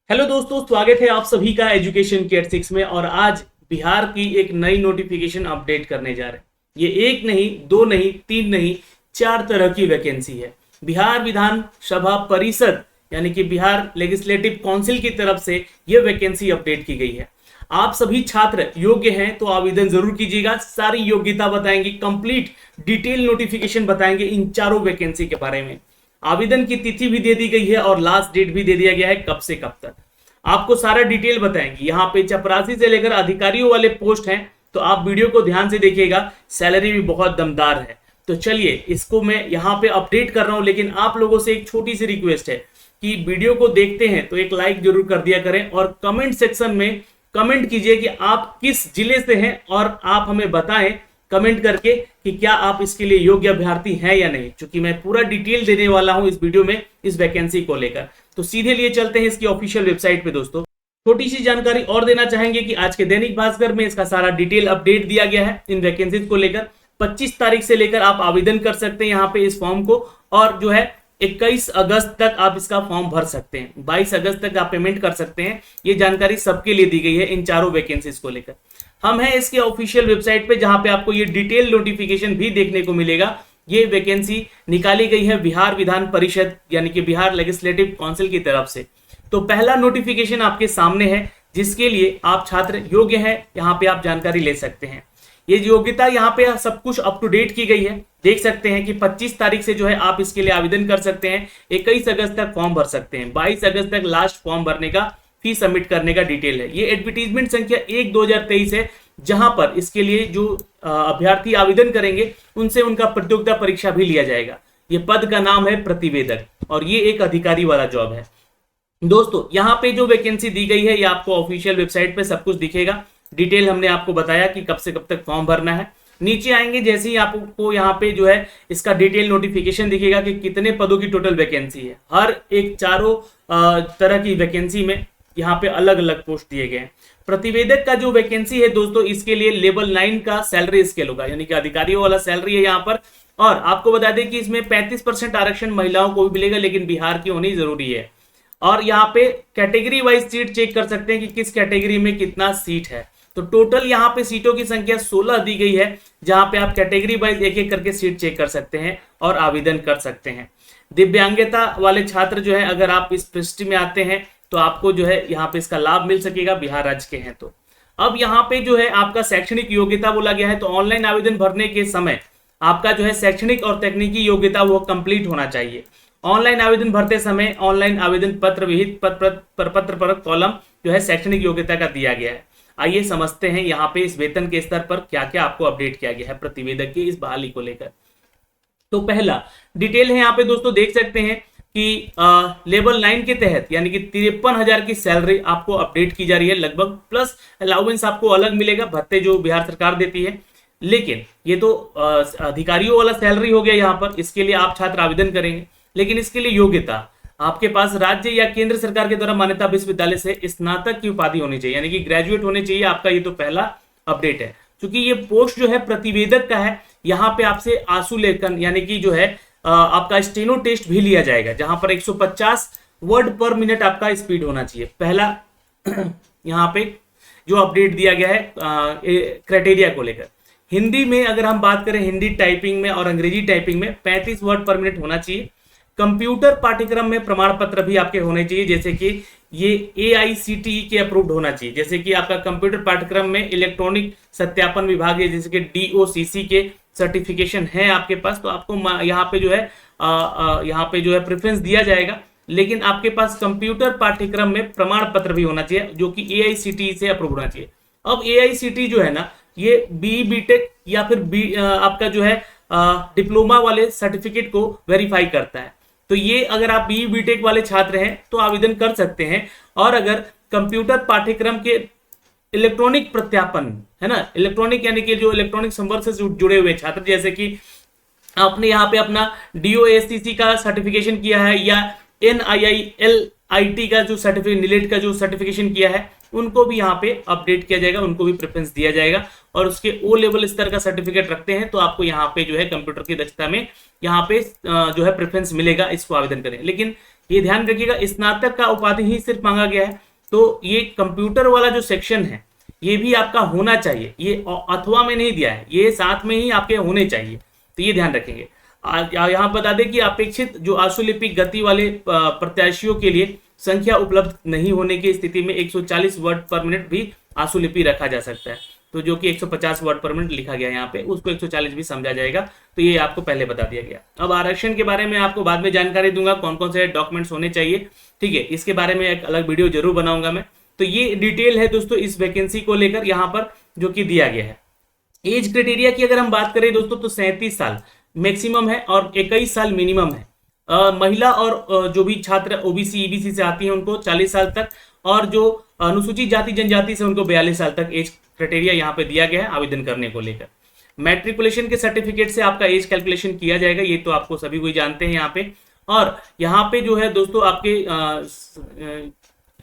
Hello दोस्तों, स्वागत है आप सभी का एजुकेशन केयर 6 में। और आज बिहार की एक नई नोटिफिकेशन अपडेट करने जा रहे हैं। ये एक नहीं, दो नहीं, तीन नहीं, 4 तरह की वैकेंसी है। बिहार विधानसभा परिषद यानी कि बिहार लेजिस्लेटिव काउंसिल की तरफ से ये वैकेंसी अपडेट की गई है। आप सभी छात्र योग्य हैं तो आवेदन जरूर कीजिएगा। सारी योग्यता बताएंगे, कंप्लीट डिटेल नोटिफिकेशन बताएंगे इन चारों वैकेंसी के बारे में। आवेदन की तिथि भी दे दी गई है और लास्ट डेट भी दे दिया गया है, कब से कब तक आपको सारा डिटेल बताएंगे। यहाँ पे चपरासी से लेकर अधिकारियों वाले पोस्ट हैं, तो आप वीडियो को ध्यान से देखिएगा। सैलरी भी बहुत दमदार है। तो चलिए, इसको मैं यहाँ पे अपडेट कर रहा हूं, लेकिन आप लोगों से एक छोटी सी रिक्वेस्ट है कि वीडियो को देखते हैं तो एक लाइक जरूर कर दिया करें और कमेंट सेक्शन में कमेंट कीजिए कि आप किस जिले से हैं और आप हमें बताएं कमेंट करके कि क्या आप इसके लिए योग्य अभ्यर्थी हैं या नहीं, क्योंकि मैं पूरा डिटेल देने वाला हूं इस वीडियो में इस वैकेंसी को लेकर। तो सीधे लिए चलते हैं इसकी ऑफिशियल वेबसाइट पे। दोस्तों, छोटी सी जानकारी और देना चाहेंगे कि आज के दैनिक भास्कर में इसका सारा डिटेल अपडेट दिया गया है इन वैकेंसीज को लेकर। 25 तारीख से लेकर आप आवेदन कर सकते हैं यहाँ पे इस फॉर्म को, और जो है 21 अगस्त तक आप इसका फॉर्म भर सकते हैं। 22 अगस्त तक आप पेमेंट कर सकते हैं। ये जानकारी सबके लिए दी गई है इन चारों वैकेंसीज को लेकर। हम हैं इसके ऑफिशियल वेबसाइट पे, जहां पे आपको ये डिटेल नोटिफिकेशन भी देखने को मिलेगा। ये वैकेंसी निकाली गई है बिहार विधान परिषद यानी कि बिहार लेजिस्लेटिव काउंसिल की तरफ से। तो पहला नोटिफिकेशन आपके सामने है, जिसके लिए आप छात्र योग्य हैं, यहाँ पे आप जानकारी ले सकते हैं। ये योग्यता यहाँ पे सब कुछ अप टू डेट की गई है। देख सकते हैं कि 25 तारीख से जो है आप इसके लिए आवेदन कर सकते हैं। 21 अगस्त तक फॉर्म भर सकते हैं। 22 अगस्त तक लास्ट फॉर्म भरने का, फी सबमिट करने का डिटेल है। ये एडवर्टीजमेंट संख्या 1/2023 है, जहां पर इसके लिए जो अभ्यर्थी आवेदन करेंगे उनसे उनका प्रतियोगिता परीक्षा भी लिया जाएगा। ये पद का नाम है प्रतिवेदक और ये एक अधिकारी वाला जॉब है। दोस्तों, यहाँ पे जो वैकेंसी दी गई है ये आपको ऑफिशियल वेबसाइट पे सब कुछ दिखेगा। डिटेल हमने आपको बताया कि कब से कब तक फॉर्म भरना है। नीचे आएंगे जैसे ही आपको यहाँ पे जो है इसका डिटेल नोटिफिकेशन दिखेगा कि कितने पदों की टोटल वैकेंसी है। हर एक चारों तरह की वैकेंसी में यहाँ पे अलग अलग पोस्ट दिए गए हैं। प्रतिवेदक का जो वैकेंसी है दोस्तों, इसके लिए लेवल 9 का सैलरी स्केल होगा, यानी कि अधिकारियों वाला सैलरी है यहाँ पर। और आपको बता दें कि इसमें 35% आरक्षण महिलाओं को भी मिलेगा, लेकिन बिहार की होनी जरूरी है। और यहाँ पे कैटेगरी वाइज सीट चेक कर सकते हैं कि किस कैटेगरी में कितना सीट है। तो टोटल यहाँ पे सीटों की संख्या 16 दी गई है, जहां पे आप कैटेगरी वाइज एक एक करके सीट चेक कर सकते हैं और आवेदन कर सकते हैं। दिव्यांगता वाले छात्र जो है, अगर आप इस पृष्ठ में आते हैं तो आपको जो है यहाँ पे इसका लाभ मिल सकेगा, बिहार राज्य के हैं तो। अब यहाँ पे जो है आपका शैक्षणिक योग्यता बोला गया है, तो ऑनलाइन आवेदन भरने के समय आपका जो है शैक्षणिक और तकनीकी योग्यता वो कंप्लीट होना चाहिए। ऑनलाइन आवेदन भरते समय ऑनलाइन आवेदन पत्र विहित पत्र पर कॉलम जो है शैक्षणिक योग्यता का दिया गया है। आइए समझते हैं यहाँ पे इस वेतन के स्तर पर क्या क्या आपको अपडेट किया गया है प्रतिवेदक की इस बहाली को लेकर। तो पहला डिटेल है यहाँ पे दोस्तों, देख सकते हैं कि लेवल 9 के तहत यानी कि 53,000 की सैलरी आपको अपडेट की जा रही है लगभग, प्लस अलाउंस आपको अलग मिलेगा, भत्ते जो बिहार सरकार देती है। लेकिन ये तो अधिकारियों वाला सैलरी हो गया यहाँ पर, इसके लिए आप छात्र आवेदन करेंगे। लेकिन इसके लिए योग्यता आपके पास राज्य या केंद्र सरकार के द्वारा मान्यता विश्वविद्यालय से स्नातक की उपाधि होनी चाहिए, यानी कि ग्रेजुएट होने चाहिए आपका। ये तो पहला अपडेट है। क्योंकि ये पोस्ट जो है प्रतिवेदक का है, यहाँ पे आपसे आंसू लेखन यानी कि जो है आपका स्टेनो टेस्ट भी लिया जाएगा, जहां पर 150 वर्ड पर मिनट आपका स्पीड होना चाहिए। पहला यहाँ पे जो अपडेट दिया गया है क्राइटेरिया को लेकर। हिंदी में अगर हम बात करें, हिंदी टाइपिंग में और अंग्रेजी टाइपिंग में 35 वर्ड पर मिनट होना चाहिए। कंप्यूटर पाठ्यक्रम में प्रमाण पत्र भी आपके होने चाहिए, जैसे कि ये AICTE के अप्रूव्ड होना चाहिए। जैसे कि आपका कंप्यूटर पाठ्यक्रम में इलेक्ट्रॉनिक सत्यापन विभाग है, जैसे कि DOCC के सर्टिफिकेशन है आपके पास, तो आपको यहाँ पे जो है प्रेफरेंस दिया जाएगा। लेकिन आपके पास कंप्यूटर पाठ्यक्रम में प्रमाण पत्र भी होना चाहिए, जो कि AICTE से अप्रूव होना चाहिए। अब AICTE जो है ना, ये BE BTech या फिर आपका जो है डिप्लोमा वाले सर्टिफिकेट को वेरीफाई करता है। तो ये अगर आप BE BTech वाले छात्र हैं तो आवेदन कर सकते हैं। और अगर कंप्यूटर पाठ्यक्रम के इलेक्ट्रॉनिक प्रत्यापन है ना, इलेक्ट्रॉनिक यानी कि जो इलेक्ट्रॉनिक संवर्ग से जुड़े हुए छात्र, जैसे कि आपने यहाँ पे अपना DOSCC का सर्टिफिकेशन किया है या NIILIT का जो सर्टिफिकेट, NILET का जो सर्टिफिकेशन किया है, उनको भी यहाँ पे अपडेट किया जाएगा, उनको भी प्रेफरेंस दिया जाएगा। और उसके O लेवल स्तर का सर्टिफिकेट रखते हैं तो आपको यहाँ पे जो है कंप्यूटर की दक्षता में यहाँ पे जो है प्रेफरेंस मिलेगा इसको आवेदन करें। लेकिन ये ध्यान रखिएगा, स्नातक का उपाधि ही सिर्फ मांगा गया है। तो ये कंप्यूटर वाला जो सेक्शन है ये भी आपका होना चाहिए, ये अथवा में नहीं दिया है, ये साथ में ही आपके होने चाहिए, तो ये ध्यान रखेंगे। यहाँ बता दें कि अपेक्षित जो आशुलिपिक गति वाले प्रत्याशियों के लिए संख्या उपलब्ध नहीं होने की स्थिति में 140 वर्ड पर मिनट भी आशुलिपि रखा जा सकता है। तो जो कि 150 वर्ड पर मिनट लिखा गया यहाँ पे, उसको 140 भी समझा जाएगा। तो ये आपको पहले बता दिया गया। अब आरक्षण के बारे में आपको बाद में जानकारी दूंगा, कौन कौन से डॉक्यूमेंट्स होने चाहिए, ठीक है। इसके बारे में एक अलग वीडियो जरूर बनाऊंगा मैं। तो ये डिटेल है दोस्तों इस वैकेंसी को लेकर यहाँ पर जो कि दिया गया है। एज क्राइटेरिया की अगर हम बात करें दोस्तों तो 37 साल मैक्सिमम है और 21 साल मिनिमम है। महिला और जो भी छात्र ओबीसी ईबीसी से आती हैं उनको 40 साल तक, और जो अनुसूचित जाति जनजाति से उनको 42 साल तक एज क्राइटेरिया यहाँ पे दिया गया है आवेदन करने को लेकर। मैट्रिकुलेशन के सर्टिफिकेट से आपका एज कैलकुलेशन किया जाएगा, ये तो आपको सभी कोई जानते हैं यहाँ पे। और यहाँ पे जो है दोस्तों आपके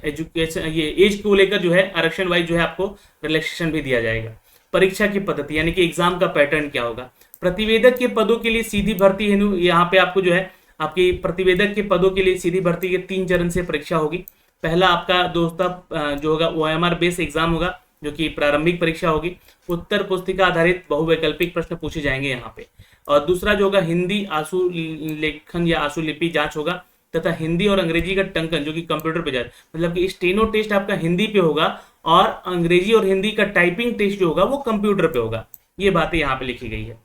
एजुकेशन ये एज को लेकर जो है आरक्षण वाइज जो है आपको रिलैक्सेशन भी दिया जाएगा। परीक्षा की पद्धति यानी कि एग्जाम का पैटर्न क्या होगा। प्रतिवेदक के पदों के लिए सीधी भर्ती है, यहाँ पे आपको जो है आपकी प्रतिवेदक के पदों के लिए सीधी भर्ती के 3 चरण से परीक्षा होगी। पहला आपका दोस्तों जो होगा OMR बेस एग्जाम होगा, जो कि प्रारंभिक परीक्षा होगी। उत्तर पुस्तिका आधारित बहुवैकल्पिक प्रश्न पूछे जाएंगे यहाँ पे। और दूसरा जो होगा हिंदी आशुलेखन या आशुलिपि जांच होगा, तथा हिंदी और अंग्रेजी का टंकन जो कि कंप्यूटर पे जाए, मतलब कि स्टेनो टेस्ट आपका हिंदी पे होगा और अंग्रेजी और हिंदी का टाइपिंग टेस्ट जो होगा वो कंप्यूटर पे होगा। ये बातें यहाँ पे लिखी गई है।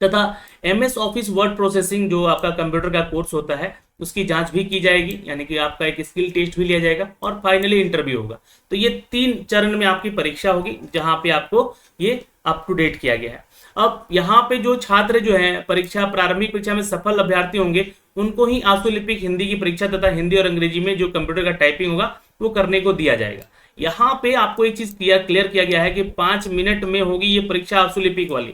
तथा MS ऑफिस वर्ड प्रोसेसिंग जो आपका कंप्यूटर का कोर्स होता है उसकी जांच भी की जाएगी, यानी कि आपका एक स्किल टेस्ट भी लिया जाएगा और फाइनली इंटरव्यू होगा। तो ये 3 चरण में आपकी परीक्षा होगी, जहां पे आपको ये अप टू डेट किया गया है। अब यहाँ पे जो छात्र जो है परीक्षा प्रारंभिक परीक्षा में सफल अभ्यर्थी होंगे उनको ही आशुलिपिक हिंदी की परीक्षा तथा हिंदी और अंग्रेजी में जो कंप्यूटर का टाइपिंग होगा वो करने को दिया जाएगा। यहाँ पे आपको एक चीज क्लियर किया गया है कि 5 मिनट में होगी ये परीक्षा आशुलिपिक वाली,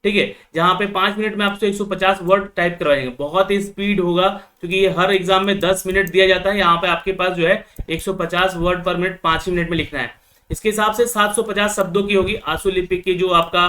ठीक है, जहां पे 5 मिनट में आपसे 150 वर्ड टाइप करवाएंगे। बहुत ही स्पीड होगा क्योंकि ये हर एग्जाम में 10 मिनट दिया जाता है, यहाँ पे आपके पास जो है 150 वर्ड पर मिनट 5 ही मिनट में लिखना है। इसके हिसाब से 750 शब्दों की होगी। आशुलिपिक की जो आपका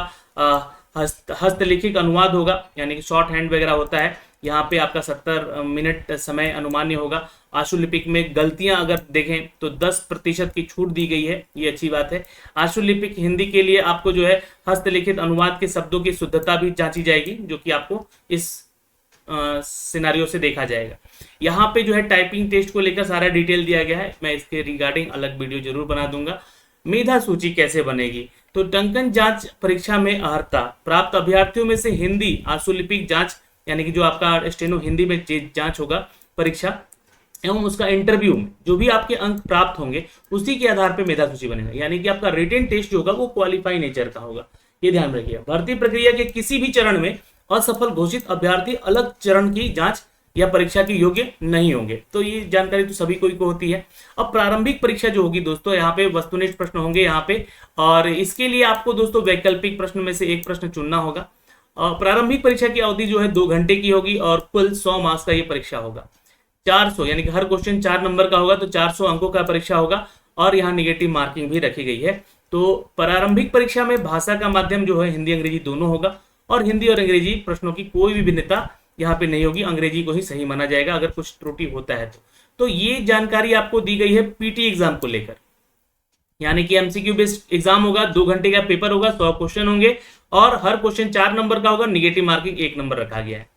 हस्तलिखित अनुवाद होगा, यानी कि शॉर्ट हैंड वगैरह होता है, यहाँ पे आपका 70 मिनट समय अनुमान्य होगा। आशुलिपिक में गलतियां अगर देखें तो 10% की छूट दी गई है, ये अच्छी बात है। आशुलिपिक हिंदी के लिए आपको जो है हस्तलिखित अनुवाद के शब्दों की शुद्धता भी जांची जाएगी, जो कि आपको इस सिनारियो से देखा जाएगा। यहाँ पे जो है टाइपिंग टेस्ट को लेकर सारा डिटेल दिया गया है, मैं इसके रिगार्डिंग अलग वीडियो जरूर बना दूंगा। मेधा सूची कैसे बनेगी, तो टंकन जांच परीक्षा में अर्हता प्राप्त अभ्यर्थियों में से हिंदी आशुलिपिक जांच, यानी कि जो आपका स्टेनो हिंदी में जांच होगा परीक्षा एवं उसका इंटरव्यू में जो भी आपके अंक प्राप्त होंगे उसी के आधार पर मेधा सूची बनेगा, यानी कि आपका रिटन टेस्ट जो होगा वो क्वालिफाई नेचर का होगा। ये ध्यान रखिए। भर्ती प्रक्रिया के किसी भी चरण में असफल घोषित अभ्यर्थी अलग चरण की जांच या परीक्षा के योग्य नहीं होंगे। तो ये जानकारी तो सभी को होती है। अब प्रारंभिक परीक्षा जो होगी दोस्तों, यहाँ पे वस्तुनिष्ठ प्रश्न होंगे यहाँ पे, और इसके लिए आपको दोस्तों वैकल्पिक प्रश्न में से एक प्रश्न चुनना होगा। प्रारंभिक परीक्षा की अवधि जो है 2 घंटे की होगी और कुल 100 मार्क्स का ये परीक्षा होगा। 400 यानी कि हर क्वेश्चन 4 नंबर का होगा, तो 400 अंकों का परीक्षा होगा और यहाँ निगेटिव मार्किंग भी रखी गई है। तो प्रारंभिक परीक्षा में भाषा का माध्यम जो है हिंदी अंग्रेजी दोनों होगा, और हिंदी और अंग्रेजी प्रश्नों की कोई भी भिन्नता यहाँ पे नहीं होगी, अंग्रेजी को ही सही माना जाएगा अगर कुछ त्रुटि होता है तो ये जानकारी आपको दी गई है पीटी एग्जाम को लेकर, यानी कि एमसीक्यू बेस्ड एग्जाम होगा, 2 घंटे का पेपर होगा, 100 क्वेश्चन होंगे और हर क्वेश्चन 4 नंबर का होगा, निगेटिव मार्किंग 1 नंबर रखा गया है।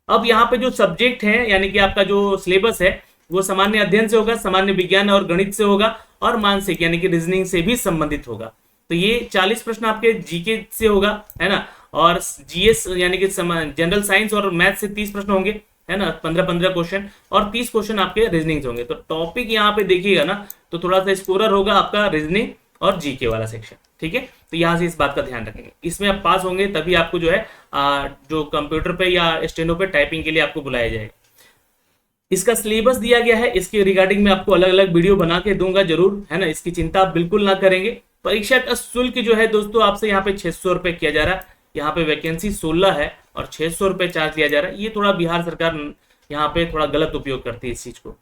अब यहाँ पे जो सब्जेक्ट है यानी कि आपका जो सिलेबस है वो सामान्य अध्ययन से होगा, सामान्य विज्ञान और गणित से होगा, और मानसिक यानी कि रीजनिंग से भी संबंधित होगा। तो ये 40 प्रश्न आपके जीके से होगा, है ना, और जीएस यानी कि जनरल साइंस और मैथ से 30 प्रश्न होंगे, है ना, 15-15 क्वेश्चन, और 30 क्वेश्चन आपके रीजनिंग से होंगे। तो टॉपिक यहाँ पे देखिएगा ना तो थोड़ा सा स्कोरर होगा आपका रीजनिंग और जीके वाला सेक्शन, ठीक है। तो यहाँ से इस बात का ध्यान रखेंगे, इसमें आप पास होंगे तभी आपको जो है जो कंप्यूटर पे या स्टेनो पे टाइपिंग के लिए आपको बुलाया जाएगा। इसका सिलेबस दिया गया है, इसके रिगार्डिंग में आपको अलग अलग वीडियो बना के दूंगा जरूर, है ना, इसकी चिंता आप बिल्कुल ना करेंगे। परीक्षा का शुल्क जो है दोस्तों आपसे यहाँ पे 600 रुपए किया जा रहा है। यहाँ पे वैकेंसी 16 है और 600 रुपए चार्ज लिया जा रहा है। ये थोड़ा बिहार सरकार यहाँ पे थोड़ा गलत उपयोग करती है इस चीज को,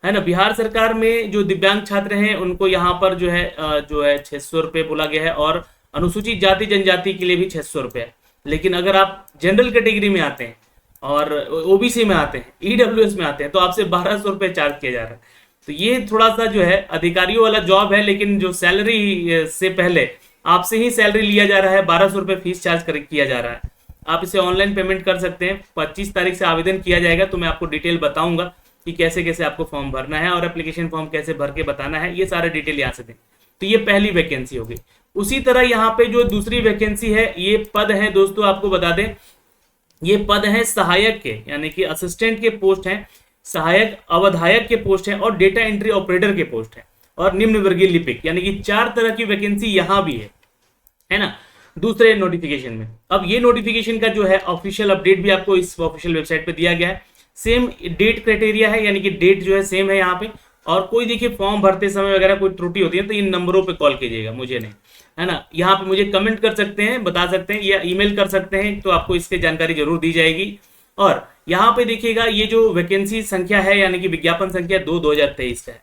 है ना। बिहार सरकार में जो दिव्यांग छात्र हैं उनको यहाँ पर जो है 600 रुपए बोला गया है, और अनुसूचित जाति जनजाति के लिए भी 600 रुपए है। लेकिन अगर आप जनरल कैटेगरी में आते हैं और ओबीसी में आते हैं, ईडब्ल्यूएस में आते हैं, तो आपसे 1200 रुपये चार्ज किया जा रहा है। तो ये थोड़ा सा जो है अधिकारियों वाला जॉब है, लेकिन जो सैलरी से पहले आपसे ही सैलरी लिया जा रहा है, 1200 रुपये फीस चार्ज किया जा रहा है। आप इसे ऑनलाइन पेमेंट कर सकते हैं। 25 तारीख से आवेदन किया जाएगा, तो मैं आपको डिटेल बताऊंगा कि कैसे कैसे आपको फॉर्म भरना है और एप्लीकेशन फॉर्म कैसे भर के बताना है, ये सारे डिटेल यहाँ से दें। तो ये पहली वैकेंसी होगी। उसी तरह यहाँ पे जो दूसरी वैकेंसी है, ये पद है दोस्तों, आपको बता दें ये पद है सहायक के, यानी कि असिस्टेंट के पोस्ट हैं, सहायक अवधायक के पोस्ट हैं और डेटा एंट्री ऑपरेटर के पोस्ट हैं और निम्न वर्गीय लिपिक, यानी कि 4 तरह की वैकेंसी यहां भी है ना, दूसरे नोटिफिकेशन में। अब ये नोटिफिकेशन का जो है ऑफिशियल अपडेट भी आपको इस ऑफिशियल वेबसाइट पे दिया गया है। सेम डेट क्राइटेरिया है, यानी कि डेट जो है सेम है यहाँ पे। और कोई देखिए फॉर्म भरते समय वगैरह कोई त्रुटि होती है तो इन नंबरों पे कॉल कीजिएगा, मुझे नहीं, है ना। यहाँ पे मुझे कमेंट कर सकते हैं, बता सकते हैं, या ईमेल कर सकते हैं, तो आपको इसकी जानकारी जरूर दी जाएगी। और यहाँ पे देखिएगा ये जो वैकेंसी संख्या है, यानी कि विज्ञापन संख्या 2/2023 का है।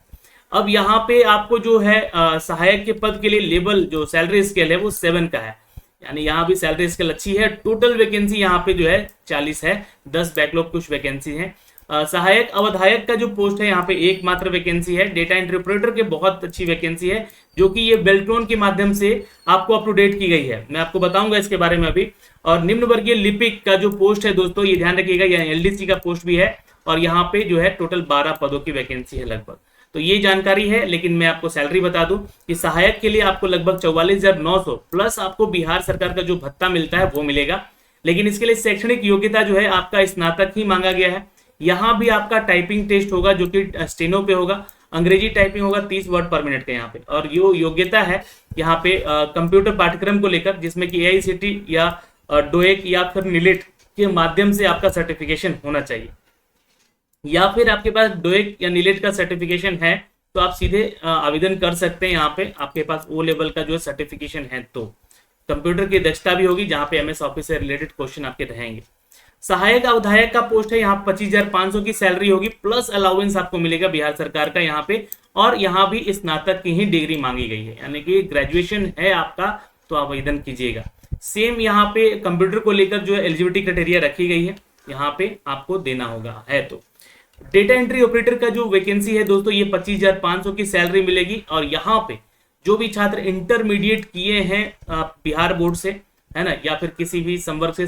अब यहाँ पे आपको जो है सहायक के पद के लिए लेवल जो सैलरी स्केल है वो 7 का है, यानी यहाँ भी सैलरी स्केल अच्छी है। टोटल वैकेंसी यहाँ पे जो है 40 है, 10 बैकलॉग कुछ वैकेंसी है। सहायक अवधायक का जो पोस्ट है यहाँ पे एकमात्र वैकेंसी है। डेटा एंट्री ऑपरेटर के बहुत अच्छी वैकेंसी है, जो कि ये बेल्ट्रॉन के माध्यम से आपको अप टू डेट की गई है, मैं आपको बताऊंगा इसके बारे में अभी। और निम्न वर्गीय लिपिक का जो पोस्ट है दोस्तों, ये ध्यान रखिएगा, यहाँ एलडीसी का पोस्ट भी है और यहाँ पे जो है टोटल 12 पदों की वैकेंसी है लगभग। तो ये जानकारी है, लेकिन मैं आपको सैलरी बता दूं कि सहायक के लिए आपको लगभग 44,900 प्लस आपको बिहार सरकार का जो भत्ता मिलता है वो मिलेगा। लेकिन इसके लिए शैक्षणिक योग्यता जो है आपका स्नातक ही मांगा गया है। यहाँ भी आपका टाइपिंग टेस्ट होगा जो कि स्टेनो पे होगा, अंग्रेजी टाइपिंग होगा 30 वर्ड पर मिनट के यहाँ पे। और यो योग्यता है यहाँ पे कंप्यूटर पाठ्यक्रम को लेकर, जिसमें कि AICTE या डोएक या फिर निलेट के माध्यम से आपका सर्टिफिकेशन होना चाहिए, या फिर आपके पास डोएक या निलेट का सर्टिफिकेशन है तो आप सीधे आवेदन कर सकते हैं। यहाँ पे आपके पास O लेवल का जो सर्टिफिकेशन है, तो कंप्यूटर की दक्षता भी होगी, जहाँ पे MS ऑफिस से रिलेटेड क्वेश्चन आपके रहेंगे। सहायक अवधायक का पोस्ट है, यहाँ 25,500 की सैलरी होगी, प्लस अलाउंस आपको मिलेगा बिहार सरकार का यहाँ पे। और यहाँ भी स्नातक की ही डिग्री मांगी गई है, यानी कि ग्रेजुएशन है आपका तो आवेदन कीजिएगा। सेम यहाँ पे कंप्यूटर को लेकर जो एलिजिबिलिटी क्राइटेरिया रखी गई है, यहाँ पे आपको देना होगा है। तो डेटा एंट्री ऑपरेटर का जो वैकेंसी है दोस्तों, ये 25,500 की सैलरी मिलेगी। और यहाँ पे जो भी छात्र इंटरमीडिएट किए हैं बिहार बोर्ड से, है ना, या फिर किसी भी संवर्ग से,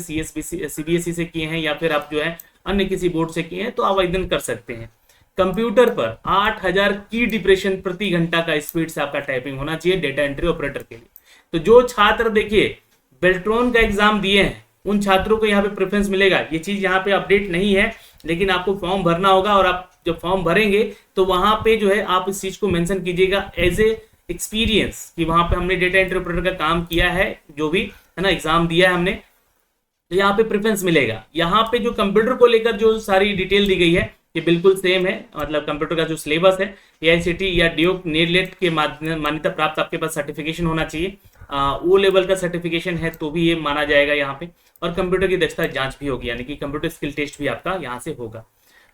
CBSE से किए हैं, या फिर आप जो है अन्य किसी बोर्ड से किए हैं, तो आवेदन कर सकते हैं। कंप्यूटर पर 8000 की डिप्रेशन प्रति घंटा का स्पीड से आपका टाइपिंग होना चाहिए डेटा एंट्री ऑपरेटर के लिए। तो जो छात्र देखिए बेल्ट्रॉन का एग्जाम दिए हैं, उन छात्रों को यहाँ पे प्रेफरेंस मिलेगा। ये चीज यहाँ पे अपडेट नहीं है, लेकिन आपको फॉर्म भरना होगा, और आप जब फॉर्म भरेंगे तो वहां पे जो है आप इस चीज को मेंशन कीजिएगा एज ए एक्सपीरियंस, कि वहां पे हमने डेटा एंट्री ऑपरेटर का काम किया है, जो भी है ना एग्जाम दिया है हमने, तो यहाँ पे प्रेफरेंस मिलेगा। यहाँ पे जो कंप्यूटर को लेकर जो सारी डिटेल दी गई है ये बिल्कुल सेम है, मतलब कंप्यूटर का जो सिलेबस है AICTE या डीओक नेट के मान्यता प्राप्त आपके पास सर्टिफिकेशन होना चाहिए। O लेवल का सर्टिफिकेशन है तो भी ये माना जाएगा यहाँ पे। और कंप्यूटर की दक्षता जांच भी होगी, यानी कि कंप्यूटर स्किल टेस्ट भी आपका यहाँ से होगा।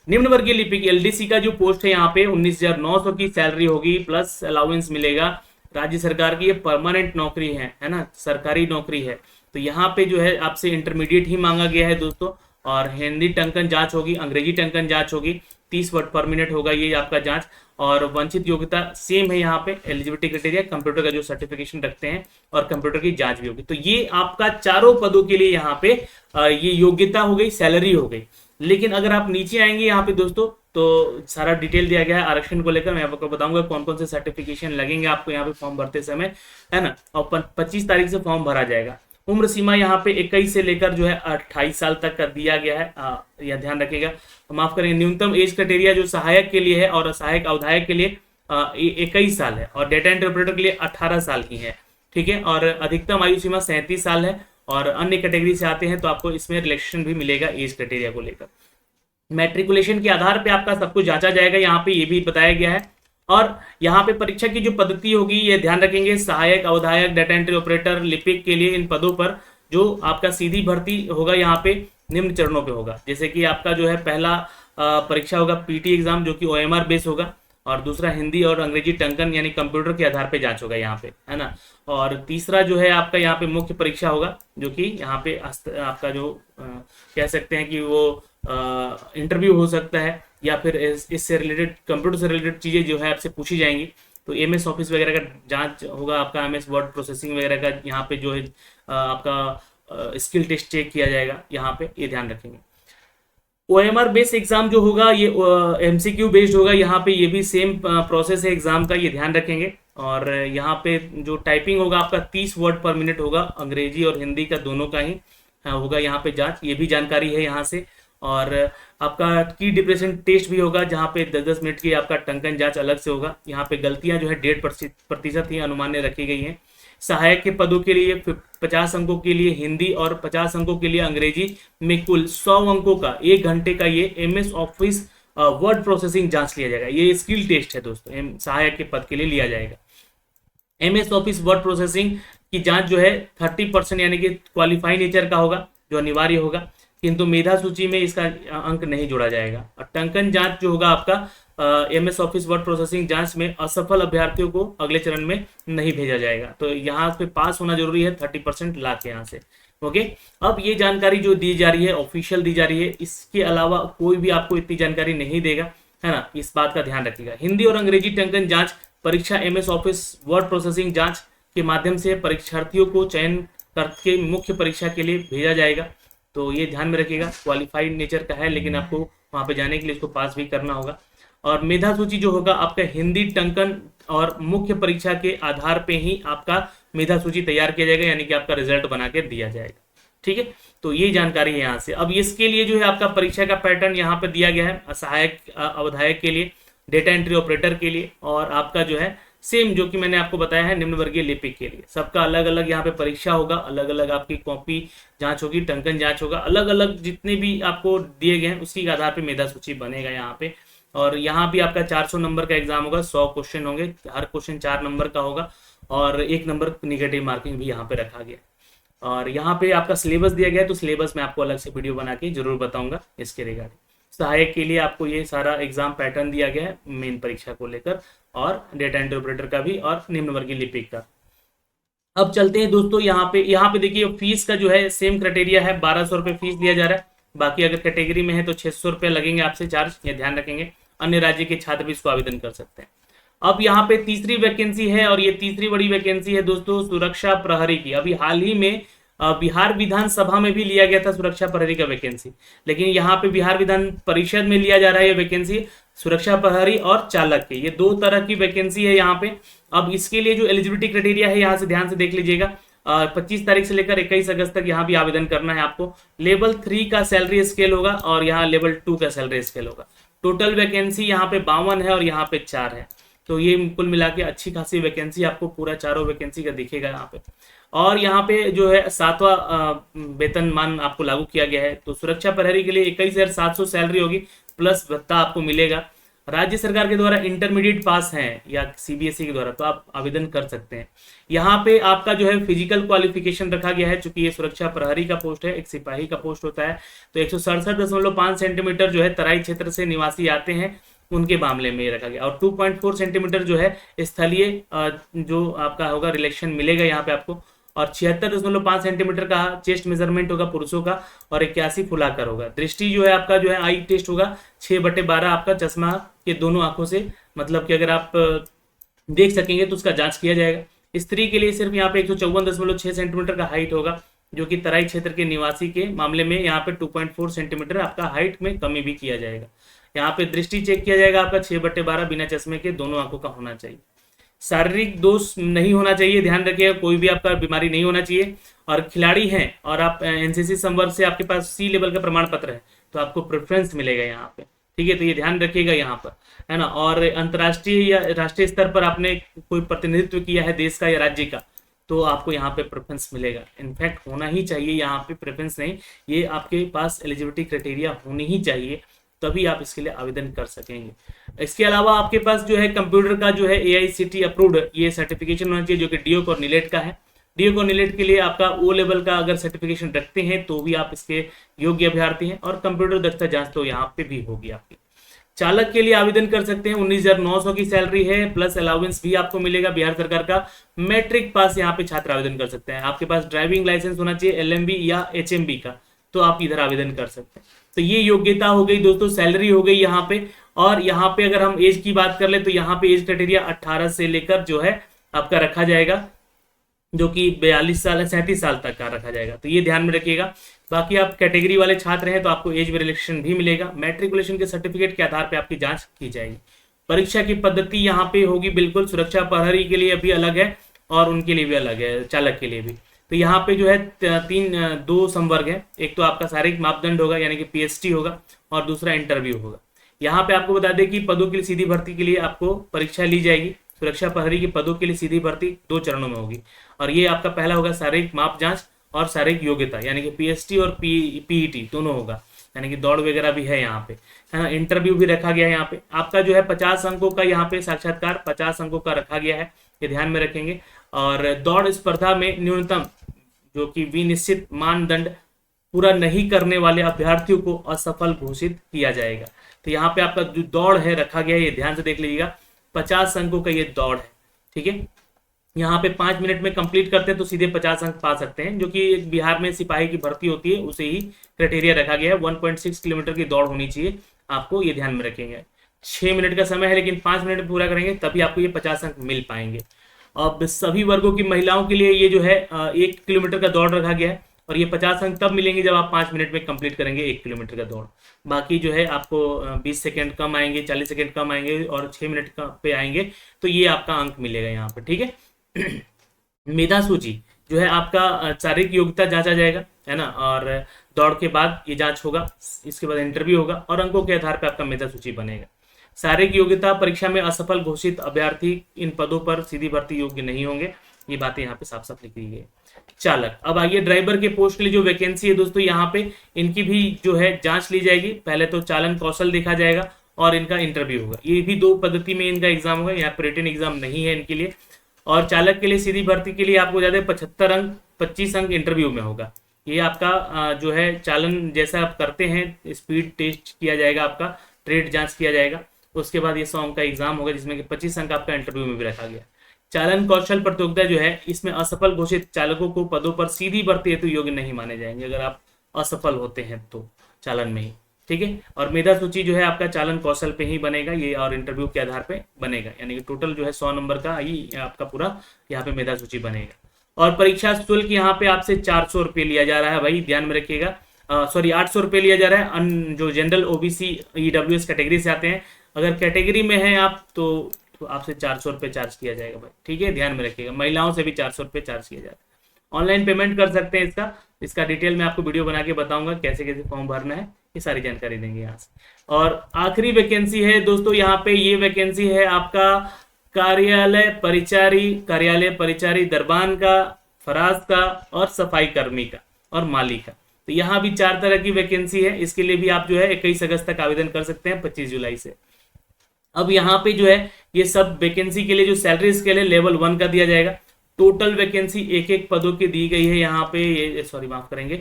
निम्न वर्गीय लिपिक LDC का जो पोस्ट है यहाँ पे 19,900 की सैलरी होगी, प्लस अलाउंस मिलेगा। राज्य सरकार की ये परमानेंट नौकरी है ना, सरकारी नौकरी है। तो यहाँ पे जो है आपसे इंटरमीडिएट ही मांगा गया है दोस्तों, और हिंदी टंकन जांच होगी, अंग्रेजी टंकन जांच होगी, 30 वर्ड पर मिनट होगा ये आपका जांच। और वंचित योग्यता सेम है यहाँ पे, एलिजिबिलिटी क्राइटेरिया कंप्यूटर का जो सर्टिफिकेशन रखते हैं, और कंप्यूटर की जांच भी होगी। तो ये आपका चारों पदों के लिए यहाँ पे ये योग्यता हो गई, सैलरी हो गई। लेकिन अगर आप नीचे आएंगे यहाँ पे दोस्तों, तो सारा डिटेल दिया गया है आरक्षण को लेकर। मैं आपको बताऊंगा कौन कौन से सर्टिफिकेशन लगेंगे आपको यहाँ पे फॉर्म भरते समय, है ना। और 25 तारीख से फॉर्म भरा जाएगा। उम्र सीमा यहाँ पे 21 से लेकर जो है 28 साल तक का दिया गया है, यह ध्यान रखिएगा। माफ करेंगे, न्यूनतम एज क्राइटेरिया जो सहायक के लिए है और सहायक अवधायक के लिए 21 साल है, और डेटा एंट्री ऑपरेटर के लिए 18 साल की है, ठीक है। और अधिकतम आयु सीमा 37 साल है। और अन्य कैटेगरी से आते हैं तो आपको इसमें रिलैक्सेशन भी मिलेगा एज क्राइटेरिया को लेकर। मैट्रिकुलेशन के आधार पे आपका सब कुछ जांचा जाएगा, यहाँ पे ये भी बताया गया है। और यहाँ पे परीक्षा की जो पद्धति होगी ये ध्यान रखेंगे, सहायक अवधायक डेटा एंट्री ऑपरेटर लिपिक के लिए इन पदों पर जो आपका सीधी भर्ती होगा यहाँ पे निम्न चरणों पे होगा। जैसे कि आपका जो है पहला परीक्षा होगा PT एग्जाम, जो कि OMR बेस होगा। और दूसरा हिंदी और अंग्रेजी टंकन यानी कंप्यूटर के आधार पे जांच होगा यहाँ पे, है ना। और तीसरा जो है आपका यहाँ पे मुख्य परीक्षा होगा, जो कि यहाँ पे आपका जो कह सकते हैं कि वो इंटरव्यू हो सकता है, या फिर इससे रिलेटेड कंप्यूटर से रिलेटेड चीज़ें जो है आपसे पूछी जाएंगी। तो एमएस ऑफिस वगैरह का जांच होगा आपका, एमएस वर्ड प्रोसेसिंग वगैरह का यहाँ पे जो है आपका स्किल टेस्ट चेक किया जाएगा यहाँ पे, ये ध्यान रखेंगे। ओएमआर बेस्ड एग्जाम जो होगा ये एमसीक्यू बेस्ड होगा, यहाँ पे ये भी सेम प्रोसेस है एग्जाम का, ये ध्यान रखेंगे। और यहाँ पे जो टाइपिंग होगा आपका 30 वर्ड पर मिनट होगा, अंग्रेजी और हिंदी का दोनों का ही होगा यहाँ पे जांच, ये भी जानकारी है यहाँ से। और आपका की डिप्रेशन टेस्ट भी होगा, जहाँ पे 10-10 मिनट की आपका टंकन जांच अलग से होगा। यहाँ पे गलतियां जो है 1.5% ही अनुमान्य रखी गई हैं। सहायक के पदों के लिए 50 अंकों के लिए हिंदी और 50 अंकों के लिए अंग्रेजी में कुल 100 अंकों का 1 घंटे का ये एमएस ऑफिस वर्ड प्रोसेसिंग जांच लिया जाएगा। ये स्किल टेस्ट है दोस्तों, सहायक के पद के लिए लिया जाएगा। एमएस ऑफिस वर्ड प्रोसेसिंग की जांच जो है 30% यानी कि क्वालिफाई नेचर का होगा, जो अनिवार्य होगा, किंतु मेधा सूची में इसका अंक नहीं जोड़ा जाएगा। और टंकन जांच जो होगा आपका एमएस ऑफिस वर्ड प्रोसेसिंग जांच में असफल अभ्यर्थियों को अगले चरण में नहीं भेजा जाएगा। तो यहाँ पे पास होना जरूरी है 30% ला के यहाँ से। ओके, अब ये जानकारी जो दी जा रही है ऑफिशियल दी जा रही है, इसके अलावा कोई भी आपको इतनी जानकारी नहीं देगा, है ना, इस बात का ध्यान रखिएगा। हिंदी और अंग्रेजी टंकन जांच परीक्षा एमएस ऑफिस वर्ड प्रोसेसिंग जांच के माध्यम से परीक्षार्थियों को चयन करके मुख्य परीक्षा के लिए भेजा जाएगा। तो ये ध्यान में रखिएगा, क्वालिफाइड नेचर का है, लेकिन आपको वहाँ पे जाने के लिए इसको पास भी करना होगा। और मेधा सूची जो होगा आपका हिंदी टंकन और मुख्य परीक्षा के आधार पे ही आपका मेधा सूची तैयार किया जाएगा, यानी कि आपका रिजल्ट बना के दिया जाएगा। ठीक है, तो ये जानकारी है यहाँ से। अब इसके लिए जो है आपका परीक्षा का पैटर्न यहाँ पे दिया गया है, सहायक अवधायक के लिए, डेटा एंट्री ऑपरेटर के लिए, और आपका जो है सेम जो कि मैंने आपको बताया है निम्न वर्गीय लिपिक के लिए। सबका अलग अलग यहाँ पे परीक्षा होगा, अलग अलग आपकी कॉपी जांच होगी, टंकन जांच होगा, अलग अलग जितने भी आपको दिए गए हैं उसी के आधार पे मेधा सूची बनेगा यहाँ पे। और यहाँ भी आपका 400 नंबर का एग्जाम होगा, 100 क्वेश्चन होंगे, हर क्वेश्चन 4 नंबर का होगा, और 1 नंबर निगेटिव मार्किंग भी यहाँ पे रखा गया। और यहाँ पे आपका सिलेबस दिया गया है, तो सिलेबस में आपको अलग से वीडियो बना के जरूर बताऊंगा इसके रिगार्डिंग। सहायक के लिए आपको ये सारा एग्जाम पैटर्न दिया गया है मेन परीक्षा को लेकर, और डेटा एंट्री ऑपरेटर का भी, और निम्न वर्गीय लिपिक का। अब चलते हैं दोस्तों यहाँ पे देखिए फीस का जो है सेम क्राइटेरिया है, 1200 रुपये फीस दिया जा रहा है। बाकी अगर कैटेगरी में है तो 600 रुपये लगेंगे आपसे चार्ज, ये ध्यान रखेंगे। अन्य राज्य के छात्र भी इसको आवेदन कर सकते हैं। अब यहाँ पे तीसरी वैकेंसी है, और ये तीसरी बड़ी वैकेंसी है दोस्तों सुरक्षा प्रहरी की। अभी हाल ही में बिहार विधानसभा में भी लिया गया था सुरक्षा प्रहरी का वैकेंसी, लेकिन यहाँ पे बिहार विधान परिषद में लिया जा रहा है ये वैकेंसी, सुरक्षा प्रहरी और चालक के, ये 2 तरह की वैकेंसी है यहाँ पे। अब इसके लिए जो एलिजिबिलिटी क्राइटेरिया है यहाँ से ध्यान से देख लीजिएगा। 25 तारीख से लेकर 21 अगस्त तक यहाँ भी आवेदन करना है आपको। लेवल 3 का सैलरी स्केल होगा, और यहाँ लेवल 2 का सैलरी स्केल होगा। टोटल वैकेंसी यहाँ पे 52 है, और यहाँ पे 4 है। तो ये कुल मिला के अच्छी खासी वैकेंसी आपको पूरा चारों वैकेंसी का दिखेगा यहाँ पे। और यहाँ पे जो है 7वां वेतनमान आपको लागू किया गया है। तो सुरक्षा प्रहरी के लिए 21,700 सैलरी होगी, प्लस भत्ता आपको मिलेगा। राज्य सरकार के द्वारा इंटरमीडिएट पास हैं या सीबीएसई के द्वारा, तो आप आवेदन कर सकते हैं। यहाँ पे आपका जो है फिजिकल क्वालिफिकेशन रखा गया है, चूंकि ये सुरक्षा प्रहरी का पोस्ट है, एक सिपाही का पोस्ट होता है। तो 167.5 सेंटीमीटर जो है तराई क्षेत्र से निवासी आते हैं उनके मामले में रखा गया, और 2.4 सेंटीमीटर जो है स्थलीय जो आपका होगा रिलेक्शन मिलेगा यहाँ पे आपको। और 76.5 सेंटीमीटर का चेस्ट मेजरमेंट होगा पुरुषों का, और 81 फुलाकर होगा। दृष्टि जो है आपका जो है आई टेस्ट होगा 6/12 आपका चश्मा के दोनों आंखों से, मतलब कि अगर आप देख सकेंगे तो उसका जांच किया जाएगा। स्त्री के लिए सिर्फ यहाँ पे 154.6 सेंटीमीटर का हाइट होगा, जो कि तराई क्षेत्र के निवासी के मामले में यहाँ पे 2.4 सेंटीमीटर आपका हाइट में कमी भी किया जाएगा। यहाँ पे दृष्टि चेक किया जाएगा आपका 6/12 बिना चश्मे के दोनों आंखों का होना चाहिए। शारीरिक दोष नहीं होना चाहिए, ध्यान रखिएगा, कोई भी आपका बीमारी नहीं होना चाहिए। और खिलाड़ी हैं और आप एनसीसी संवर्ग से आपके पास सी लेवल का प्रमाण पत्र है, तो आपको प्रेफरेंस मिलेगा यहाँ पे। ठीक है, तो ये ध्यान रखिएगा यहाँ पर, है ना। और अंतर्राष्ट्रीय या राष्ट्रीय स्तर पर आपने कोई प्रतिनिधित्व किया है देश का या राज्य का, तो आपको यहाँ पे प्रेफरेंस मिलेगा। इनफैक्ट होना ही चाहिए यहाँ पे, प्रेफरेंस नहीं, ये आपके पास एलिजिबिलिटी क्राइटेरिया होनी ही चाहिए, तभी आप इसके लिए आवेदन कर सकेंगे। इसके अलावा आपके पास जो है कंप्यूटर का जो है AICTE अप्रूव्ड ये सर्टिफिकेशन होना चाहिए, जो कि डीओक और नीलेट का है। डीओक और नीलेट के लिए आपका O लेवल का अगर सर्टिफिकेशन रखते हैं तो भी आप इसके योग्य अभ्यर्थी हैं, और कंप्यूटर दक्षता जांच तो यहाँ पे भी होगी आपकी। चालक के लिए आवेदन कर सकते हैं, 19,900 की सैलरी है, प्लस अलाउंस भी आपको मिलेगा बिहार सरकार का। मैट्रिक पास यहाँ पे छात्र आवेदन कर सकते हैं। आपके पास ड्राइविंग लाइसेंस होना चाहिए एलएमबी या एचएमबी का, तो आप इधर आवेदन कर सकते हैं। तो ये योग्यता हो गई दोस्तों, सैलरी हो गई यहाँ पे। और यहाँ पे अगर हम एज की बात कर ले तो यहाँ पे एज क्राइटेरिया 18 से लेकर जो है आपका रखा जाएगा, जो कि 42 साल 37 साल तक का रखा जाएगा, तो ये ध्यान में रखिएगा। बाकी आप कैटेगरी वाले छात्र हैं तो आपको एज वेरिफिकेशन भी मिलेगा। मैट्रिकुलेशन के सर्टिफिकेट के आधार पर आपकी जांच की जाएगी। परीक्षा की पद्धति यहाँ पे होगी बिल्कुल, सुरक्षा प्रहरी के लिए अभी अलग है और उनके लिए भी अलग है, चालक के लिए भी। तो यहाँ पे जो है दो संवर्ग है, एक तो आपका शारीरिक मापदंड होगा यानी कि पीएसटी होगा, और दूसरा इंटरव्यू होगा। यहाँ पे आपको बता दें कि पदों के लिए सीधी भर्ती के लिए आपको परीक्षा ली जाएगी। सुरक्षा प्रहरी के पदों के लिए सीधी भर्ती 2 चरणों में होगी, और ये आपका पहला होगा शारीरिक माप जांच और शारीरिक योग्यता यानी कि पीएसटी और पीईटी दोनों होगा, यानी कि दौड़ वगैरह भी है यहाँ पे, है ना। इंटरव्यू भी रखा गया है यहाँ पे। आपका जो है 50 अंकों का यहाँ पे साक्षात्कार 50 अंकों का रखा गया है, ये ध्यान में रखेंगे। और दौड़ स्पर्धा में न्यूनतम जो कि विनिश्चित मानदंड पूरा नहीं करने वाले अभ्यर्थियों को असफल घोषित किया जाएगा। तो यहाँ पे आपका जो दौड़ है रखा गया है, ये ध्यान से देख लीजिएगा, 50 अंकों का ये दौड़ है, ठीक है। यहाँ पे 5 मिनट में कंप्लीट करते हैं तो सीधे 50 अंक पा सकते हैं, जो कि एक बिहार में सिपाही की भर्ती होती है उसे ही क्राइटेरिया रखा गया है। 1.6 किलोमीटर की दौड़ होनी चाहिए आपको, ये ध्यान में रखेंगे। 6 मिनट का समय है, लेकिन 5 मिनट पूरा करेंगे तभी आपको ये 50 अंक मिल पाएंगे। अब सभी वर्गों की महिलाओं के लिए ये जो है 1 किलोमीटर का दौड़ रखा गया है, और ये 50 अंक तब मिलेंगे जब आप 5 मिनट में कंप्लीट करेंगे 1 किलोमीटर का दौड़। बाकी जो है आपको 20 सेकंड कम आएंगे, 40 सेकंड कम आएंगे और 6 मिनट का पे आएंगे, तो ये आपका अंक मिलेगा यहाँ पे, ठीक है। मेधा सूची जो है आपका शारीरिक योग्यता जांचा जाएगा, है ना, और दौड़ के बाद ये जांच होगा, इसके बाद इंटरव्यू होगा और अंकों के आधार पर आपका मेधा सूची बनेगा। शारीरिक योग्यता परीक्षा में असफल घोषित अभ्यर्थी इन पदों पर सीधी भर्ती योग्य नहीं होंगे, ये बातें यहाँ पे साफ साफ लिखी गई है। चालक, अब आइए ड्राइवर के पोस्ट के लिए जो वैकेंसी है दोस्तों, यहाँ पे इनकी भी जो है जांच ली जाएगी। पहले तो चालन कौशल देखा जाएगा और इनका इंटरव्यू होगा, ये भी 2 पद्धति में इनका एग्जाम होगा, यहाँ पर रिटन एग्जाम नहीं है इनके लिए। और चालक के लिए सीधी भर्ती के लिए आपको ज्यादा 75 अंक 25 अंक इंटरव्यू में होगा। ये आपका जो है चालन जैसा आप करते हैं, स्पीड टेस्ट किया जाएगा, आपका ट्रेड जांच किया जाएगा, उसके बाद ये 100 अंक का एग्जाम होगा, जिसमें कि 25 अंक आपका इंटरव्यू में भी रखा गया। चालन कौशल प्रतियोगिता जो है, इसमें असफल घोषित चालकों को पदों पर सीधी भर्ती हेतु योग्य नहीं माने जाएंगे अगर आप असफल होते हैं तो चालन में ही, ठीक है। और मेधा सूची जो है आपका चालन कौशल पे ही बनेगा ये, और इंटरव्यू के आधार पे बनेगा, यानी कि टोटल जो है 100 नंबर का ही आपका पूरा यहाँ पे मेधा सूची बनेगा। और परीक्षा शुल्क यहाँ पे आपसे 400 रुपये लिया जा रहा है, भाई ध्यान में रखिएगा। सॉरी 800 रुपये लिया जा रहा है जो जनरल ओबीसी ईडब्ल्यूएस कैटेगरी से आते हैं। अगर कैटेगरी में हैं आप तो आपसे 400 रुपये चार्ज किया जाएगा भाई, ठीक है, ध्यान में रखिएगा। महिलाओं से भी 400 रुपये चार्ज किया जाएगा। ऑनलाइन पेमेंट कर सकते हैं इसका डिटेल मैं आपको वीडियो बना के बताऊंगा कैसे कैसे फॉर्म भरना है, ये सारी जानकारी देंगे यहाँ से। और आखिरी वैकेंसी है दोस्तों यहाँ पे, ये वैकेंसी है आपका कार्यालय परिचारी दरबान का, फराज का और सफाई कर्मी का और माली का। तो यहाँ भी 4 तरह की वैकेंसी है। इसके लिए भी आप जो है 21 अगस्त तक आवेदन कर सकते हैं, 25 जुलाई से। अब यहाँ पे जो है ये सब वैकेंसी के लिए जो सैलरी स्केल है लेवल 1 का दिया जाएगा। टोटल वैकेंसी एक पदों की दी गई है यहाँ पे, ये सॉरी माफ करेंगे,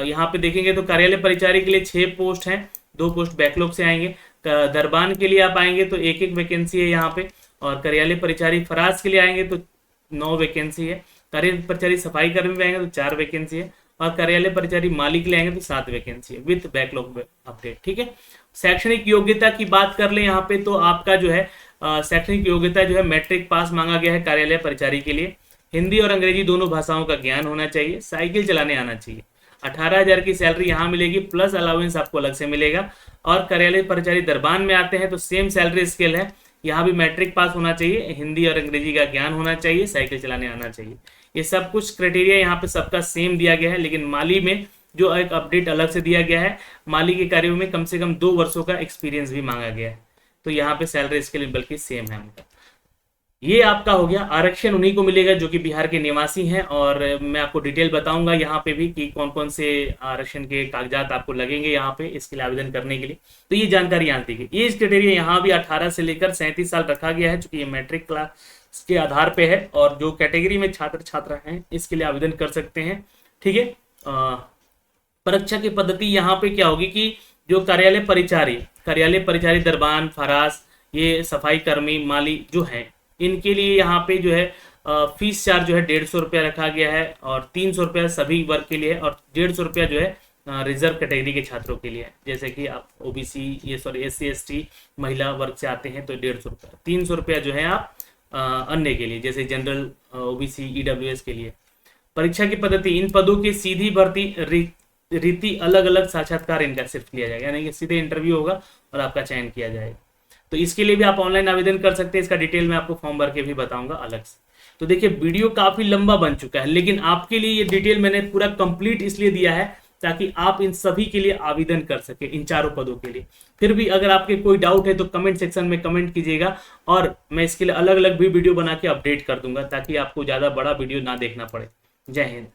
यहाँ पे देखेंगे तो कार्यालय परिचारी के लिए 6 पोस्ट हैं, 2 पोस्ट बैकलॉग से आएंगे। दरबान के लिए आप आएंगे तो एक वैकेंसी है यहाँ पे, और कार्यालय परिचारी फराज के लिए आएंगे तो 9 वैकेंसी है। कार्यालय परिचारी सफाई कर्मी में आएंगे तो 4 वैकेंसी है, और कार्यालय परिचारी माली के लिए आएंगे तो 7 वैकेंसी है विद बैकलॉग अपडेट, ठीक है। शैक्षणिक योग्यता की बात कर ले यहाँ पे, तो आपका जो है शैक्षणिक योग्यता जो है मैट्रिक पास मांगा गया है कार्यालय परिचारी के लिए। हिंदी और अंग्रेजी दोनों भाषाओं का ज्ञान होना चाहिए, साइकिल चलाने आना चाहिए। 18,000 की सैलरी यहाँ मिलेगी, प्लस अलाउंस आपको अलग से मिलेगा। और कार्यालय परिचारी दरबान में आते हैं तो सेम सैलरी स्केल है, यहाँ भी मैट्रिक पास होना चाहिए, हिंदी और अंग्रेजी का ज्ञान होना चाहिए, साइकिल चलाने आना चाहिए। ये सब कुछ क्राइटेरिया यहाँ पे सबका सेम दिया गया है, लेकिन माली में जो एक अपडेट अलग से दिया गया है, माली के कार्यों में कम से कम 2 वर्षों का एक्सपीरियंस भी मांगा गया है, तो यहाँ पे सैलरी स्केल बल्कि सेम है उनका। ये आपका हो गया। आरक्षण उन्हीं को मिलेगा जो कि बिहार के निवासी हैं, और मैं आपको डिटेल बताऊंगा यहाँ पे भी कि कौन कौन से आरक्षण के कागजात आपको लगेंगे यहाँ पे इसके लिए आवेदन करने के लिए। तो ये जानकारी यहाँ दी गई। एज क्राइटेरिया यहाँ भी 18 से लेकर 37 साल रखा गया है, चूंकि ये मैट्रिक क्लास के आधार पे है, और जो कैटेगरी में छात्र छात्रा हैं इसके लिए आवेदन कर सकते हैं, ठीक है। परीक्षा की पद्धति यहाँ पे क्या होगी कि जो कार्यालय परिचारी दरबान, फरास, ये सफाई कर्मी, माली जो है, इनके लिए यहाँ पे जो है फीस चार्ज जो है 150 रुपया रखा गया है और 300 रुपया सभी वर्ग के लिए है और 150 रुपया जो है रिजर्व कैटेगरी के छात्रों के लिए है। जैसे कि आप ओबीसी SC ST महिला वर्ग से आते हैं तो 150 रुपया, 300 रुपया जो है आप अन्य के लिए जैसे जनरल OBC EWS के लिए। परीक्षा की पद्धति, इन पदों की सीधी भर्ती रीति अलग अलग, साक्षात्कार इनका सिर्फ लिया जाएगा, यानी कि सीधे इंटरव्यू होगा और आपका चयन किया जाएगा। तो इसके लिए भी आप ऑनलाइन आवेदन कर सकते हैं, इसका डिटेल मैं आपको फॉर्म भर के भी बताऊंगा अलग से। तो देखिए वीडियो काफी लंबा बन चुका है, लेकिन आपके लिए ये डिटेल मैंने पूरा कंप्लीट इसलिए दिया है ताकि आप इन सभी के लिए आवेदन कर सके, इन चारों पदों के लिए। फिर भी अगर आपके कोई डाउट है तो कमेंट सेक्शन में कमेंट कीजिएगा और मैं इसके लिए अलग अलग भी वीडियो बना के अपडेट कर दूंगा ताकि आपको ज्यादा बड़ा वीडियो ना देखना पड़े। जय हिंद।